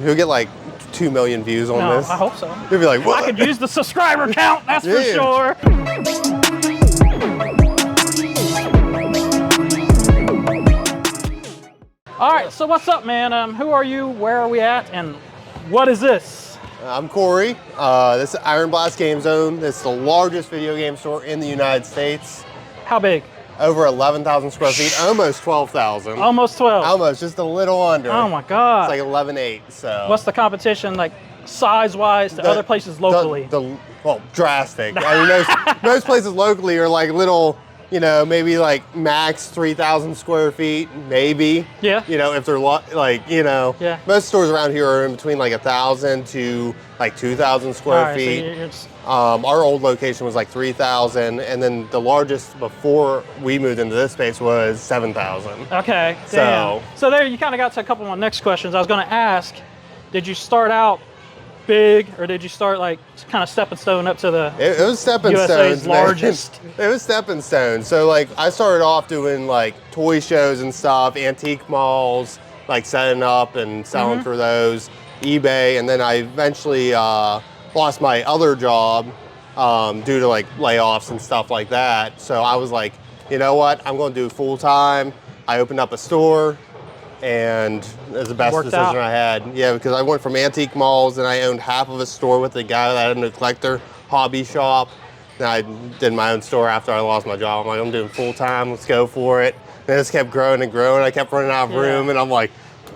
He'll get like 2 million views on this. I hope so. He'll be like, what? I could use the subscriber count, that's for sure. All right, so what's up, man? Who are you? Where are we at? And what is this? I'm Corey. This is IronBlast Game Zone. This is the largest video game store in the United States. How big? Over 11,000 square feet, almost 12,000. Almost 12. Almost, just a little under. Oh my God. It's like 11.8, so. What's the competition, like size-wise to other places locally? Well, drastic. I mean, most places locally are like little, you know, maybe like max 3,000 square feet, maybe. Yeah. You know, if they're like, you know. Yeah. Most stores around here are in between like 1,000 to like 2,000 square feet. So our old location was like 3,000, and then the largest before we moved into this space was 7,000. Okay, damn. So there you kind of got to a couple of my next questions. I was going to ask, did you start out big, or did you start like kind of stepping stone up to the It was stepping USA's stones, largest? It was stepping stones. So like I started off doing like toy shows and stuff, antique malls, like setting up and selling for those, eBay, and then I eventually lost my other job due to like layoffs and stuff like that. So I was like, you know what, I'm going to do full time. I opened up a store, and it was the best decision I had. Yeah, because I went from antique malls, and I owned half of a store with a guy that had a collector hobby shop. Then I did my own store after I lost my job. I'm like, I'm doing full time, let's go for it. And it just kept growing and growing. I kept running out of room, and I'm like,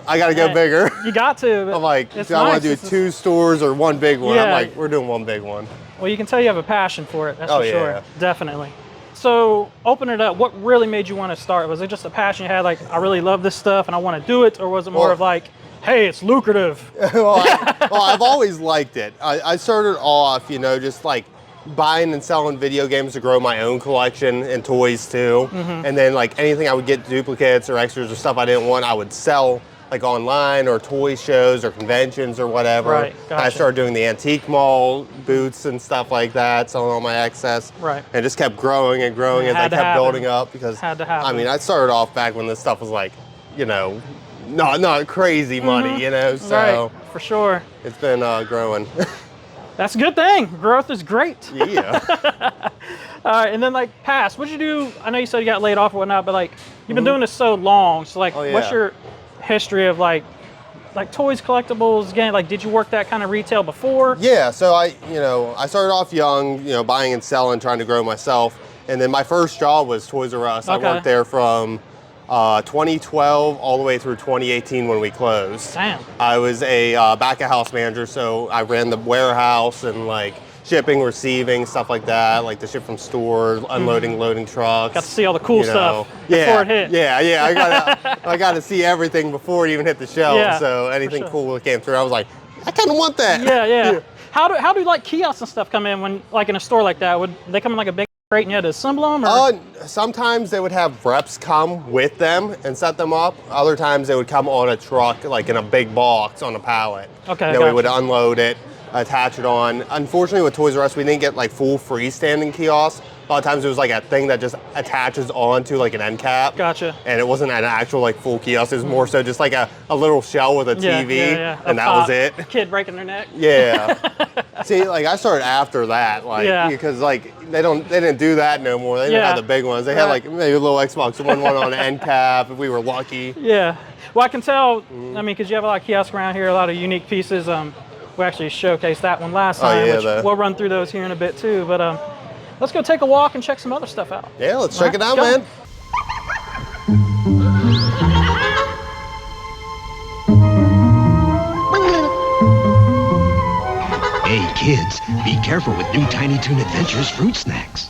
I got to go bigger. You got to. I'm like, do I want to do 2 stores or 1 big one? I'm like, we're doing 1 big one. Well, you can tell you have a passion for it, that's for sure. Yeah. Definitely. So, open it up. What really made you want to start? Was it just a passion you had, like, I really love this stuff and I want to do it? Or was it more of like, hey, it's lucrative? well, I've always liked it. I started off, you know, just like buying and selling video games to grow my own collection and toys too. And then like anything I would get duplicates or extras or stuff I didn't want, I would sell like online or toy shows or conventions or whatever. Right, gotcha. I started doing the antique mall booths and stuff like that, selling all my excess. Right. And it just kept growing and growing as I kept building up, because I mean, I started off back when this stuff was like, you know, not crazy money, you know, so. Right, for sure. It's been growing. That's a good thing. Growth is great. Yeah. All right, and then like past, what'd you do? I know you said you got laid off or whatnot, but like you've been doing this so long, so like what's your history of like toys, collectibles, again, like did you work that kind of retail before? Yeah, so I started off young, you know, buying and selling, trying to grow myself. And then my first job was Toys R Us. I worked there from 2012 all the way through 2018 when we closed. Damn. I was a back of house manager, so I ran the warehouse and like shipping, receiving, stuff like that, like the ship from stores, unloading, loading trucks. Got to see all the cool stuff before it hit. Yeah, I got to see everything before it even hit the shelf. Yeah, so anything cool that came through, I was like, I kind of want that. Yeah. How do like kiosks and stuff come in when like in a store like that? Would they come in like a big crate and you had to assemble them? Or? Sometimes they would have reps come with them and set them up. Other times they would come on a truck, like in a big box on a pallet. Okay. Then we would unload it, attach it on. Unfortunately with Toys R Us, we didn't get like full freestanding kiosks. A lot of times it was like a thing that just attaches onto like an end cap. Gotcha. And it wasn't an actual like full kiosk. It was more so just like a little shell with a TV. And that was it. Kid breaking their neck. Yeah. See, like I started after that, like because like they didn't do that no more. They didn't have the big ones. They had like maybe a little Xbox One on an end cap if we were lucky. Yeah. Well, I can tell. I mean, because you have a lot of kiosks around here, a lot of unique pieces. We actually showcased that one last time, which we'll run through those here in a bit too. But let's go take a walk and check some other stuff out. Yeah, let's check it out, man. Hey kids, be careful with new Tiny Toon Adventures fruit snacks.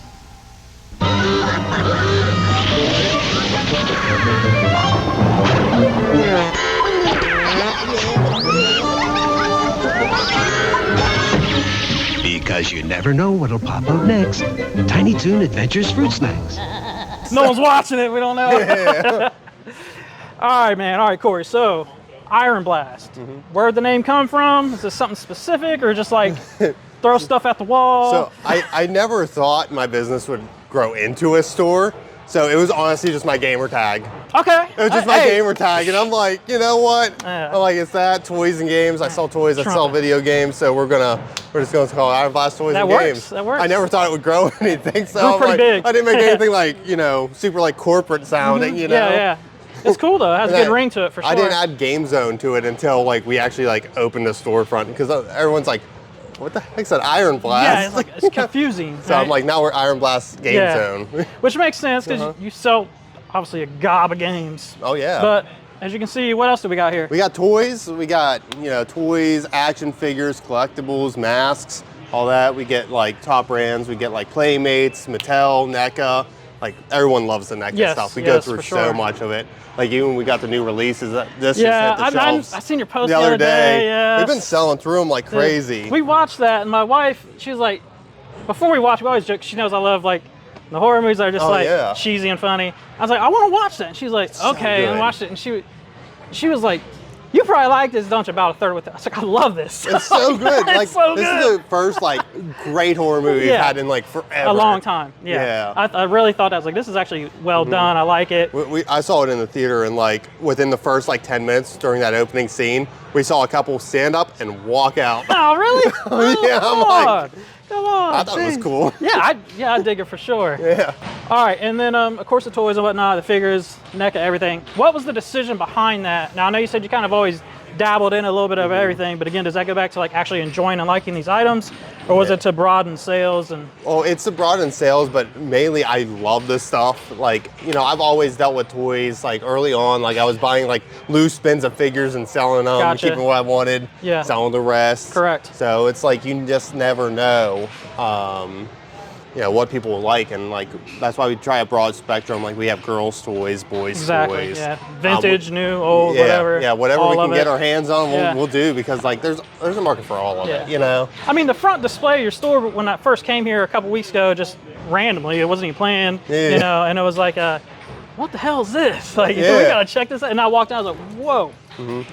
Because you never know what'll pop up next. Tiny Toon Adventures fruit snacks. No one's watching it, we don't know. Yeah. All right, man. All right, Corey. So, IronBlast. Where'd the name come from? Is this something specific or just like throw stuff at the wall? So, I never thought my business would grow into a store. So it was honestly just my gamer tag. Okay. It was just my gamer tag, and I'm like, you know what? I'm like, it's that toys and games. I sell toys, I sell video games, so we're just gonna call it IronBlast Toys and Games. That works. I never thought it would grow anything, so Grew I'm pretty like, big. I didn't make anything like, you know, super like corporate sounding, you know. Yeah. It's cool though. It has a good ring to it for sure. I didn't add Game Zone to it until like we actually like opened a storefront, because everyone's like, what the heck's that IronBlast? Yeah, it's like it's confusing. So I'm like, now we're IronBlast Game Zone. Which makes sense because you sell obviously a gob of games. Oh yeah. But as you can see, what else do we got here? We got toys. We got, you know, toys, action figures, collectibles, masks, all that. We get like top brands. We get like Playmates, Mattel, NECA. Like everyone loves the NECA stuff. We go through so much of it. Like even we got the new releases. This just hit the shelves. I seen your post the other day. Yeah. We've been selling through them like crazy. We watched that, and my wife, she was like, before we watch, we always joke. She knows I love like the horror movies that are just cheesy and funny. I was like, I want to watch that. And she's like, okay, and watched it. And she was like, you probably like this, don't you? About a third with it. I was like, I love this. It's so good. Like so this is the first like great horror movie we've had in like forever. A long time. Yeah. I really thought that. I was like, this is actually well done. I like it. I saw it in the theater, and like within the first like 10 minutes during that opening scene, we saw a couple stand up and walk out. Oh, really? Yeah, I'm like, come on. I thought it was cool. Yeah, I dig it for sure. Yeah. All right, and then of course the toys and whatnot, the figures, NECA, everything. What was the decision behind that? Now I know you said you kind of always dabbled in a little bit of everything, but again, does that go back to like actually enjoying and liking these items, or was it to broaden sales? And well, it's to broaden sales, but mainly I love this stuff. Like, you know, I've always dealt with toys like early on. Like I was buying like loose spins of figures and selling them, keeping what I wanted, selling the rest. Correct. So it's like you just never know. You know, what people like, and like that's why we try a broad spectrum. Like we have girls' toys, boys' toys, vintage, new, old, whatever. Yeah, whatever we can get our hands on, we'll do, because like there's a market for all of it, you know. I mean, the front display of your store when I first came here a couple weeks ago, just randomly, it wasn't even planned, you know, and it was like, what the hell is this? Like, we gotta check this out. And I walked out, I was like, whoa.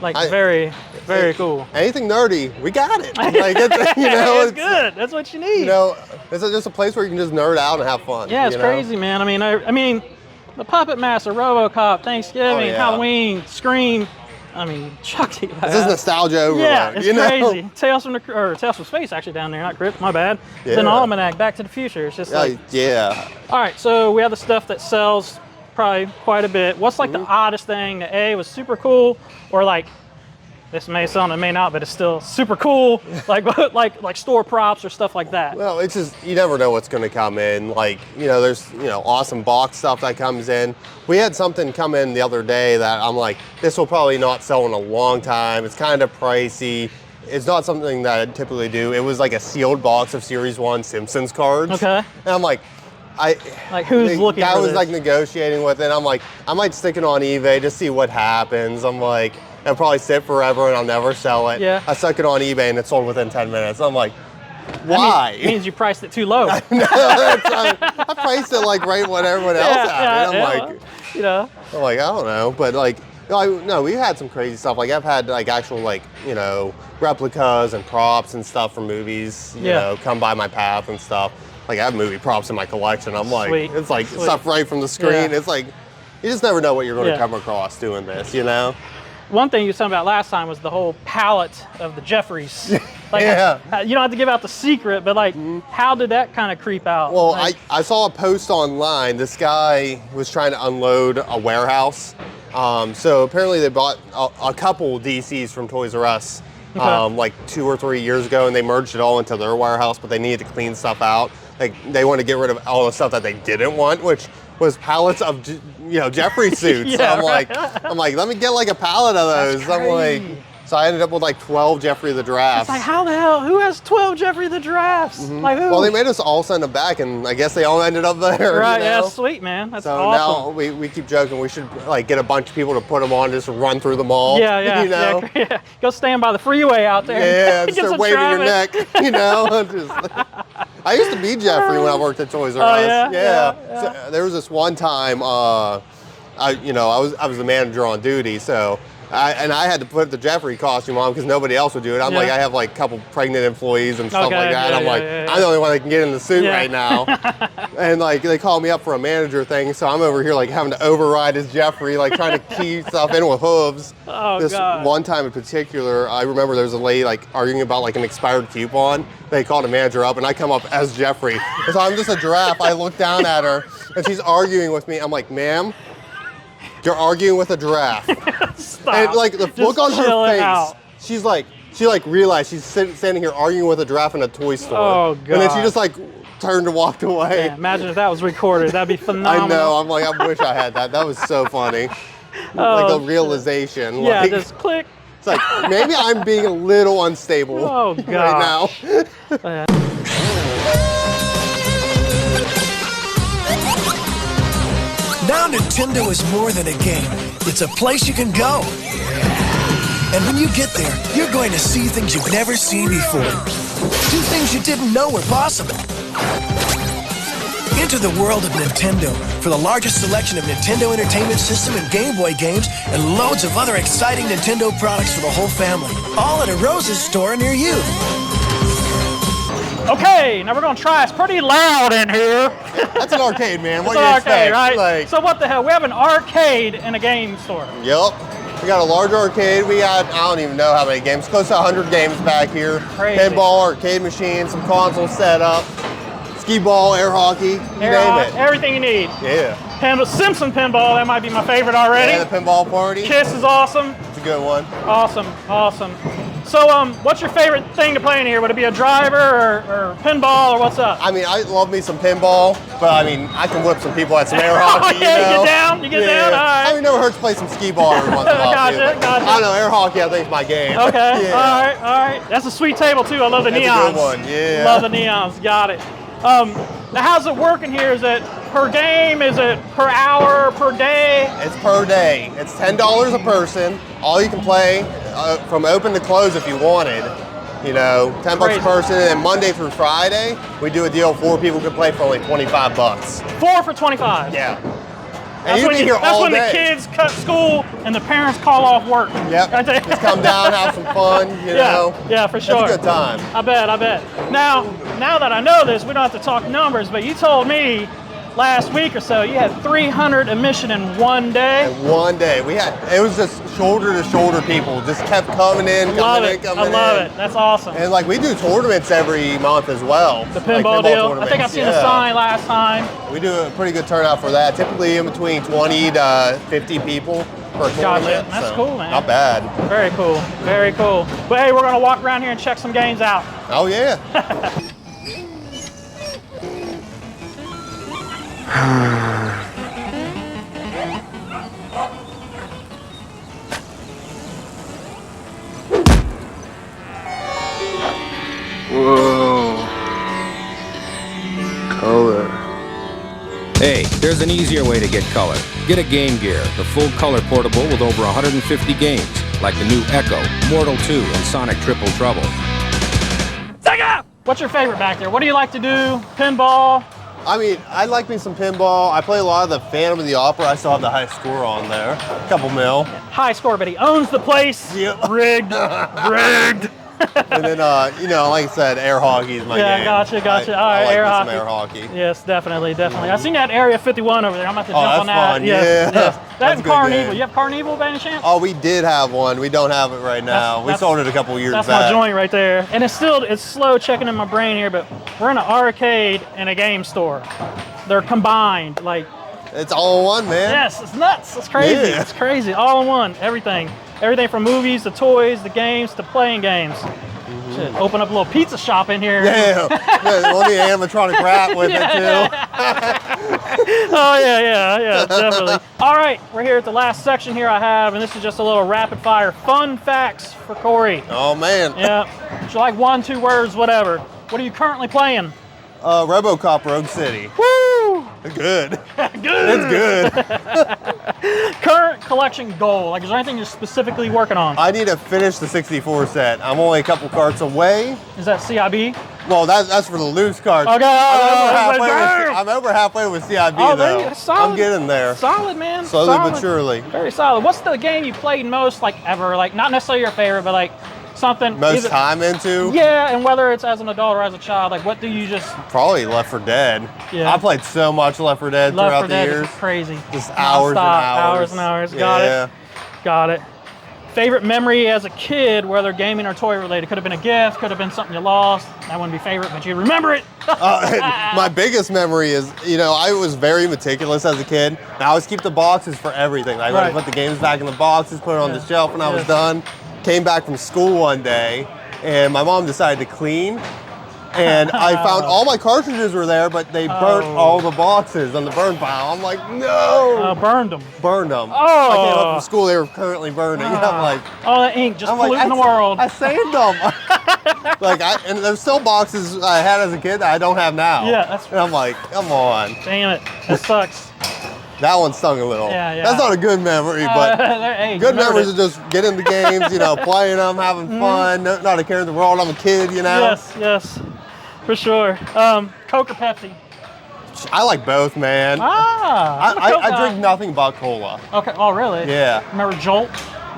Like very cool. Anything nerdy, we got it. Like it's, you know, it's good. That's what you need. You know, it's just a place where you can just nerd out and have fun. Yeah, it's crazy, man. I mean, the Puppet Master, RoboCop, Thanksgiving, Halloween, Scream. I mean, Chucky. This is nostalgia over Yeah, it's crazy. Tales from Space actually down there, not Crypt. My bad. It's an Almanac, Back to the Future. It's just like All right, so we have the stuff that sells probably quite a bit. What's like the oddest thing that was super cool, or like this may sound, it may not, but it's still super cool, like store props or stuff like that? Well, it's just, you never know what's going to come in. Like, you know, there's, you know, awesome box stuff that comes in. We had something come in the other day that I'm like, this will probably not sell in a long time. It's kind of pricey. It's not something that I typically do. It was like a sealed box of Series 1 Simpsons cards. Okay. And I'm like, who's looking for this? I was like negotiating with it. I'm like, I might stick it on eBay to see what happens. I'm like, it'll probably sit forever and I'll never sell it. Yeah. I stuck it on eBay and it sold within 10 minutes. I'm like, why? It means you priced it too low. No, I priced it like right what everyone else had. And I'm like, you know. I'm like, I don't know, but like, no, we've had some crazy stuff. Like I've had like actual like, you know, replicas and props and stuff from movies, you know, come by my path and stuff. Like I have movie props in my collection. I'm like, it's like stuff right from the screen. It's like, you just never know what you're going to come across doing this, you know? One thing you were talking about last time was the whole palette of the Jeffries. Like, you don't have to give out the secret, but like, how did that kind of creep out? Well, like, I saw a post online. This guy was trying to unload a warehouse. So apparently they bought a couple DCs from Toys R Us like 2 or 3 years ago, and they merged it all into their warehouse, but they needed to clean stuff out. Like they wanted to get rid of all the stuff that they didn't want, which was pallets of, you know, Jeffrey suits. I'm like, let me get like a pallet of those. I'm like, so I ended up with like 12 Jeffrey the Giraffes. It's like, how the hell? Who has 12 Jeffrey the Giraffes? Like who? Well, they made us all send them back, and I guess they all ended up there. Right? You know? Yeah, sweet, man. That's so awesome. now we keep joking. We should like get a bunch of people to put them on, just run through the mall. Yeah, you know? yeah. Go stand by the freeway out there. Yeah, get start waving your neck. You know. I used to be Jeffrey when I worked at Toys R Us. Yeah. So, there was this one time, I was the manager on duty, so I had to put the Jeffrey costume on because nobody else would do it. I'm like, I have like a couple pregnant employees and stuff like that. I'm like, I'm the only one that can get in the suit right now. And like they call me up for a manager thing, so I'm over here like having to override as Jeffrey, like trying to key stuff in with hooves. This one time in particular, I remember there was a lady like arguing about like an expired coupon. They called a manager up and I come up as Jeffrey. And so I'm just a giraffe. I look down at her and she's arguing with me. I'm like, ma'am, you're arguing with a giraffe. Stop. And like the look on her face, she's like, she like realized she's standing here arguing with a giraffe in a toy store. Oh God. And then she just like turned and walked away. Yeah, imagine if that was recorded. That'd be phenomenal. I know. I'm like, I wish I had that. That was so funny. Like the realization. Yeah, like, just click. It's like maybe I'm being a little unstable right now. Now Nintendo is more than a game. It's a place you can go. And when you get there, you're going to see things you've never seen before. Do things you didn't know were possible. Enter the world of Nintendo for the largest selection of Nintendo Entertainment System and Game Boy games and loads of other exciting Nintendo products for the whole family. All at a Rose's store near you. Okay, now we're gonna try. It's pretty loud in here. That's an arcade, man. What do you expect? Right? Like, so what the hell? We have an arcade in a game store. Yep. We got a large arcade. We got, I don't even know how many games. Close to 100 games back here. Crazy. Pinball, arcade machines, some consoles set up. Skee ball, air hockey, you name it. Everything you need. Yeah. Simpson pinball, that might be my favorite already. Yeah, the pinball party. Kiss is awesome. It's a good one. Awesome, awesome. So, what's your favorite thing to play in here? Would it be a driver or pinball or what's up? I mean, I love me some pinball, but I mean, I can whip some people at some air hockey. You get down? You get down? All right. I mean, it never hurts to play some skee ball every once in a while. Gotcha. I don't know, air hockey I think is my game. Okay, all right. That's a sweet table too. I love the neons. That's a good one, yeah. Love the neons, got it. Now how's it working here? Is it per game? Is it per hour, per day? It's per day. It's $10 a person. All you can play from open to close if you wanted. You know, $10 a person, and then Monday through Friday, we do a deal 4 people can play for only 25 bucks. 4 for 25? Yeah. And you can be here all day. That's when the kids cut school and the parents call off work. Yep. Just come down, have some fun, you know. Yeah, for sure. It's a good time. I bet. Now that I know this, we don't have to talk numbers, but you told me last week or so you had 300 admission in one day. In one day. It was just shoulder to shoulder people. Just kept coming in, coming in. I love it. That's awesome. And like we do tournaments every month as well. The pinball deal. I think I've seen the sign last time. We do a pretty good turnout for that. Typically in between 20 to 50 people per tournament. That's cool, man. Not bad. Very cool. Very cool. But hey, we're gonna walk around here and check some games out. Oh yeah. Whoa. Color. Hey, there's an easier way to get color. Get a Game Gear, the full color portable with over 150 games, like the new Echo, Mortal 2, and Sonic Triple Trouble. Sega! What's your favorite back there? What do you like to do? Pinball? I mean, I like me some pinball. I play a lot of the Phantom of the Opera. I still have the high score on there. A couple mil. High score, but he owns the place. Yep. Rigged. Rigged. And then, you know, like I said, air hockey is my game. Yeah, gotcha. All right, I like air some hockey. air hockey. Yes, definitely. I seen that Area 51 over there. I'm about to jump on that. That's fun. Yes, Yeah. yes. That That's and a good Carnival. game. You have Carnival by any chance? Oh, we did have one. We don't have it right now. We sold it a couple years back. That's my joint right there. And it's slow checking in my brain here, but we're in an arcade and a game store. They're combined, like. It's all in one, man. Yes, it's nuts. It's crazy. Yeah. It's crazy. All in one. Everything. Everything from movies to toys, the games to playing games. Should open up a little pizza shop in here. Yeah, we'll need an animatronic rat with it too. Oh yeah, definitely. All right, we're here at the last section here I have, and this is just a little rapid fire fun facts for Corey. Oh man. Yeah, so like 1, 2 words, whatever. What are you currently playing? RoboCop Rogue City. Woo! Good. Good. It's good. Current collection goal. Like, is there anything you're specifically working on? I need to finish the 64 set. I'm only a couple carts away. Is that CIB? Well, that's for the loose cards. Okay, I'm over halfway with CIB oh, though. that's solid. I'm getting there. Solid, man. Slowly solid. but surely. Very solid. What's the game you played most, like ever? Like not necessarily your favorite, but like something. Most time into? Yeah, and whether it's as an adult or as a child, like what do you just? Probably Left 4 Dead. Yeah. I played so much Left 4 Dead throughout the years. Is crazy. Just hours and hours. Hours and hours. Got it. Got it. Favorite memory as a kid, whether gaming or toy related. Could have been a gift, could have been something you lost. That wouldn't be favorite, but you remember it. My biggest memory is, you know, I was very meticulous as a kid. I always keep the boxes for everything. I would put the games back in the boxes, put it on the shelf when I was done. Came back from school one day, and my mom decided to clean. And I found all my cartridges were there, but they burnt all the boxes on the burn pile. I'm like, no! Burned them. Burned them. Oh! I came up from school, they were currently burning. I'm like, oh, that ink just polluting the world. I saved them. And there's still boxes I had as a kid that I don't have now. Yeah, that's And I'm like, come on. Damn it, that sucks. That one stung a little. Yeah. That's not a good memory, but hey, good memories are just getting the games, you know, playing them, having fun, not a care in the world. I'm a kid, you know. Yes, for sure. Coke or Pepsi? I like both, man. I drink nothing but cola. Okay. Oh, really? Yeah. Remember Jolt?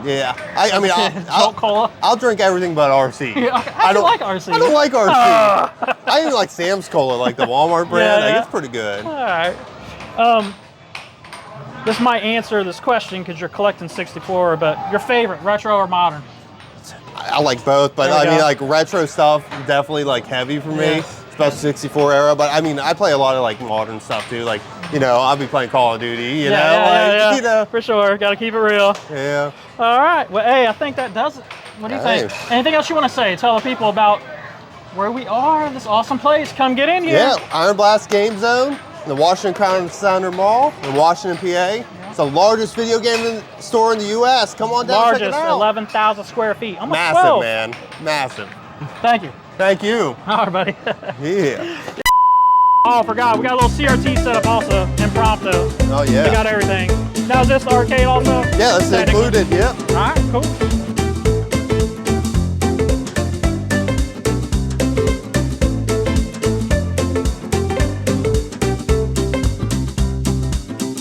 Yeah. I mean, Jolt Cola. I'll drink everything but RC. Yeah, okay. I don't like RC. I don't like RC. I even like Sam's Cola, like the Walmart brand. Like, it's pretty good. All right. This might answer this question because you're collecting 64, but your favorite, retro or modern? I like both, but I mean, like retro stuff, definitely like heavy for me, especially 64 era. But I mean, I play a lot of like modern stuff too. Like, you know, I'll be playing Call of Duty, you know, you know. For sure, got to keep it real. Yeah. All right. Well, hey, I think that does it. What do you think? Anything else you want to say? Tell the people about where we are, this awesome place. Come get in here. Yeah, IronBlast Game Zone, the Washington County Center Mall in Washington, PA. It's the largest video game store in the U.S. Come on down, check it out. 11,000 square feet. Almost massive, 12. man. Massive. Thank you. Thank you. All right, buddy. Yeah. Oh, I forgot. We got a little CRT set up also, impromptu. Oh, yeah. We got everything. Now, is this the arcade also? Yeah, that's included, yep. All right, cool.